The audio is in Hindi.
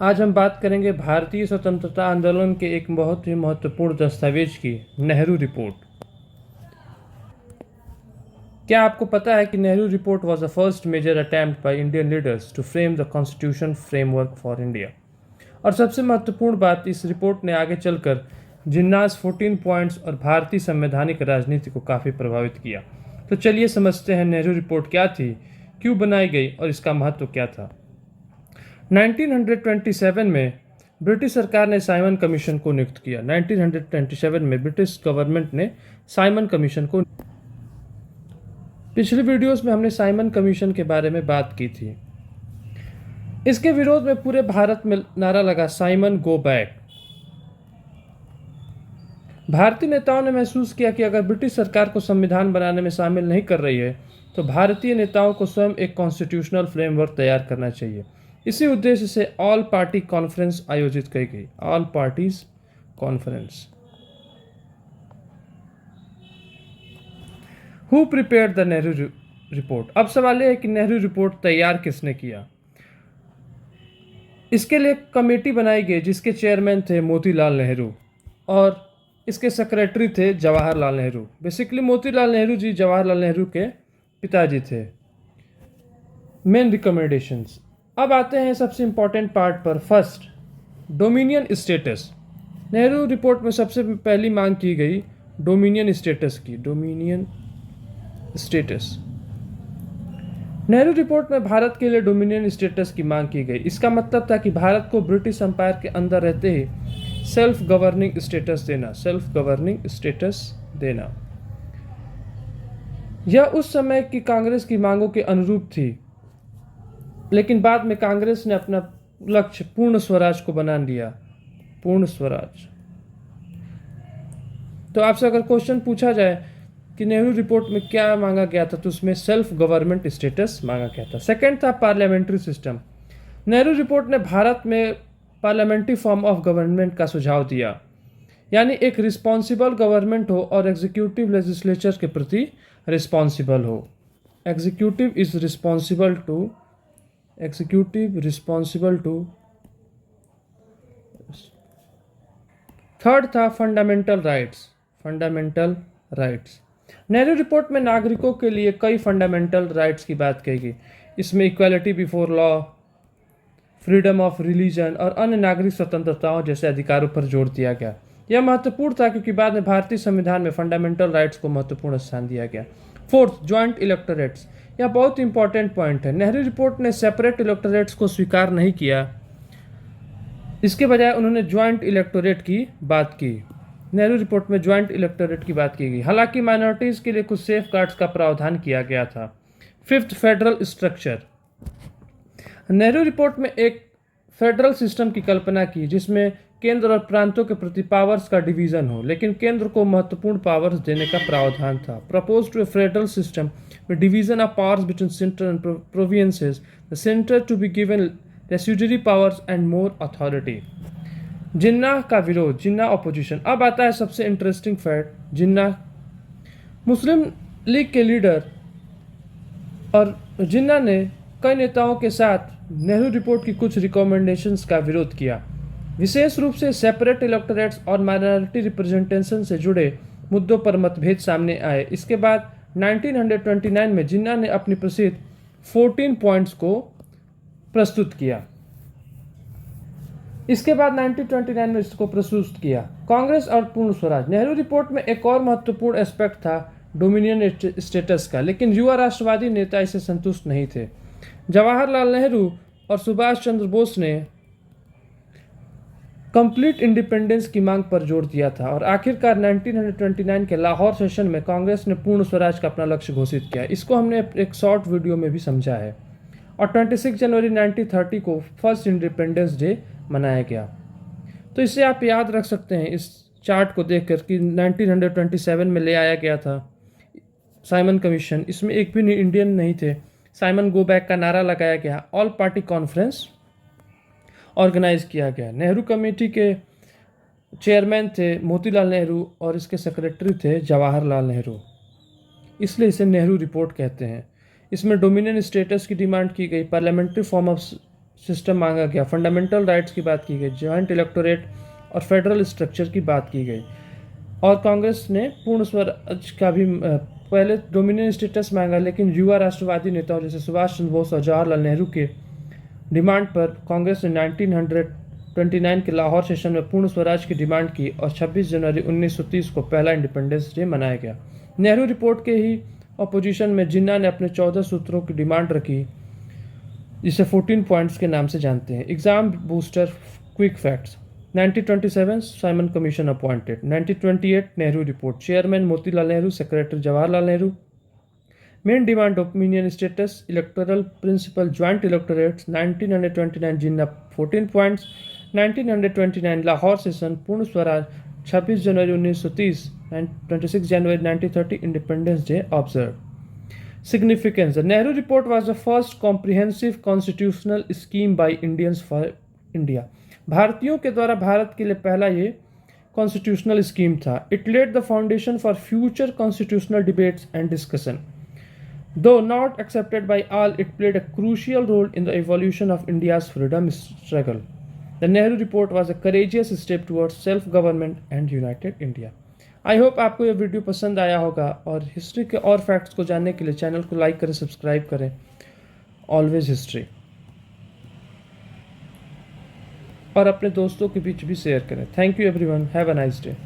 आज हम बात करेंगे भारतीय स्वतंत्रता आंदोलन के एक बहुत ही महत्वपूर्ण दस्तावेज की, नेहरू रिपोर्ट। क्या आपको पता है कि Nehru report was the first major attempt by Indian leaders to frame the constitution framework for India. और सबसे महत्वपूर्ण बात, इस रिपोर्ट ने आगे चलकर जिन्नास 14 पॉइंट्स और भारतीय संवैधानिक राजनीति को काफ़ी प्रभावित किया। तो चलिए समझते हैं नेहरू रिपोर्ट क्या थी, क्यों बनाई गई और इसका महत्व क्या था। 1927 में ब्रिटिश सरकार ने साइमन कमीशन को नियुक्त किया। 1927 में ब्रिटिश गवर्नमेंट ने साइमन कमीशन को, पिछले वीडियोस में हमने साइमन कमीशन के बारे में बात की थी। इसके विरोध में पूरे भारत में नारा लगा, साइमन गो बैक। भारतीय नेताओं ने महसूस किया कि अगर ब्रिटिश सरकार को संविधान बनाने में शामिल नहीं कर रही है तो भारतीय नेताओं को स्वयं एक कॉन्स्टिट्यूशनल फ्रेमवर्क तैयार करना चाहिए। इसी उद्देश्य से ऑल पार्टी कॉन्फ्रेंस आयोजित की गई, all parties conference. Who prepared the Nehru report. अब सवाल यह है कि नेहरू रिपोर्ट तैयार किसने किया। इसके लिए कमेटी बनाई गई जिसके चेयरमैन थे मोतीलाल नेहरू और इसके सेक्रेटरी थे जवाहरलाल नेहरू। बेसिकली मोतीलाल नेहरू जी जवाहरलाल नेहरू के पिताजी थे। Main recommendations. अब आते हैं सबसे इंपॉर्टेंट पार्ट पर। First, dominion status. Nehru report में सबसे पहली मांग की गई डोमिनियन स्टेटस की, डोमिनियन स्टेटस। नेहरू रिपोर्ट में भारत के लिए डोमिनियन स्टेटस की मांग की गई। इसका मतलब था कि भारत को ब्रिटिश एम्पायर के अंदर रहते ही सेल्फ गवर्निंग स्टेटस देना, सेल्फ गवर्निंग स्टेटस देना। यह उस समय की कांग्रेस की मांगों के अनुरूप थी, लेकिन बाद में कांग्रेस ने अपना लक्ष्य पूर्ण स्वराज को बना लिया, पूर्ण स्वराज। तो आपसे अगर क्वेश्चन पूछा जाए कि नेहरू रिपोर्ट में क्या मांगा गया था, तो उसमें सेल्फ गवर्नमेंट स्टेटस मांगा गया था। सेकंड था पार्लियामेंट्री सिस्टम। नेहरू रिपोर्ट ने भारत में पार्लियामेंट्री फॉर्म ऑफ गवर्नमेंट का सुझाव दिया, यानी एक रिस्पॉन्सिबल गवर्नमेंट हो और एग्जीक्यूटिव लेजिस्लेचर के प्रति रिस्पॉन्सिबल हो। Executive is responsible to, executive responsible to. Third था fundamental rights, fundamental rights. Nehru report में नागरिकों के लिए कई फंडामेंटल राइट्स की बात कही गई। इसमें equality before law, freedom of religion और अन्य नागरिक स्वतंत्रताओं जैसे अधिकारों पर जोर दिया गया। यह महत्वपूर्ण था क्योंकि बाद में भारतीय संविधान में फंडामेंटल राइट्स को महत्वपूर्ण स्थान दिया गया। Fourth, joint electorates. यह बहुत इंपॉर्टेंट पॉइंट है। नेहरू रिपोर्ट ने सेपरेट इलेक्टोरेट्स को स्वीकार नहीं किया, इसके बजाय उन्होंने ज्वाइंट इलेक्टोरेट की बात की। नेहरू रिपोर्ट में ज्वाइंट इलेक्टोरेट की बात की गई। हालांकि माइनॉरिटीज के लिए कुछ सेफ गार्ड्स का प्रावधान किया गया था। Fifth, federal structure. Nehru report में एक फेडरल सिस्टम की कल्पना की जिसमें केंद्र और प्रांतों के प्रति पावर्स का डिवीजन हो, लेकिन केंद्र को महत्वपूर्ण पावर्स देने का प्रावधान था। Propose to a federal system with division of powers between center and provinces, the center to be given residuary powers and more authority. जिन्ना का विरोध, जिन्ना ऑपोजिशन। अब आता है सबसे इंटरेस्टिंग फैक्ट, जिन्ना मुस्लिम लीग के लीडर और जिन्ना ने कई नेताओं के साथ नेहरू रिपोर्ट की कुछ रिकमेंडेशंस का विरोध किया, विशेष रूप से सेपरेट इलेक्टोरेट्स और माइनॉरिटी रिप्रेजेंटेशन से जुड़े मुद्दों पर मतभेद सामने आए। इसके बाद 1929 में जिन्ना ने अपनी प्रसिद्ध 14 पॉइंट्स को प्रस्तुत किया। इसके बाद 1929 में इसको प्रस्तुत किया, कांग्रेस और पूर्ण स्वराज। नेहरू रिपोर्ट में एक और महत्वपूर्ण एस्पेक्ट था डोमिनियन स्टेटस का, लेकिन युवा राष्ट्रवादी नेता इससे संतुष्ट नहीं थे। जवाहरलाल नेहरू और सुभाष चंद्र बोस ने कंप्लीट इंडिपेंडेंस की मांग पर जोर दिया था और आखिरकार 1929 के लाहौर सेशन में कांग्रेस ने पूर्ण स्वराज का अपना लक्ष्य घोषित किया। इसको हमने एक शॉर्ट वीडियो में भी समझा है। और 26 जनवरी 1930 को फर्स्ट इंडिपेंडेंस डे मनाया गया। तो इसे आप याद रख सकते हैं इस चार्ट को देखकर कि 1927 में ले आया गया था साइमन कमीशन। इसमें एक भी इंडियन नहीं थे। साइमन गो बैक का नारा लगाया गया। ऑल पार्टी कॉन्फ्रेंस ऑर्गेनाइज किया गया। नेहरू कमेटी के चेयरमैन थे मोतीलाल नेहरू और इसके सेक्रेटरी थे जवाहरलाल नेहरू, इसलिए इसे नेहरू रिपोर्ट कहते हैं। इसमें डोमिनियन स्टेटस की डिमांड की गई, पार्लियामेंट्री फॉर्म ऑफ सिस्टम मांगा गया, फंडामेंटल राइट्स की बात की गई, जॉइंट इलेक्टोरेट और फेडरल स्ट्रक्चर की बात की गई। और कांग्रेस ने पूर्ण स्वराज का भी पहले डोमिनियन स्टेटस मांगा, लेकिन युवा राष्ट्रवादी नेताओं जैसे सुभाष चंद्र बोस और जवाहरलाल नेहरू के डिमांड पर कांग्रेस ने 1929 के लाहौर सेशन में पूर्ण स्वराज की डिमांड की और 26 जनवरी 1930 को पहला इंडिपेंडेंस डे मनाया गया। नेहरू रिपोर्ट के ही अपोजिशन में जिन्ना ने अपने 14 सूत्रों की डिमांड रखी, जिसे 14 पॉइंट्स के नाम से जानते हैं। Exam booster quick facts. 1927 Simon commission appointed. 1928 Nehru report, chairman Motilal Nehru, secretary Jawaharlal Nehru. Main demand dominion status, electoral principle, joint electorates. 1929 Jinnah 14 points. 1929 Lahore session, Purna Swaraj, 26 जनवरी 1930, 26 जनवरी 1930 independence day observe. Significance. The Nehru Report was the first comprehensive constitutional scheme by Indians for India. भारतीयों के द्वारा भारत के लिए पहला ये कॉन्स्टिट्यूशनल स्कीम था। It led the foundation for future constitutional debates and discussion. Though not accepted by all, it played a crucial role in the evolution of India's freedom struggle. The Nehru Report was a courageous step towards self-government and united India. I hope आपको ये वीडियो पसंद आया होगा, और हिस्ट्री के और फैक्ट्स को जानने के लिए चैनल को लाइक करें, सब्सक्राइब करें। ऑलवेज हिस्ट्री, और अपने दोस्तों के बीच भी शेयर करें। Thank you everyone, have a nice day.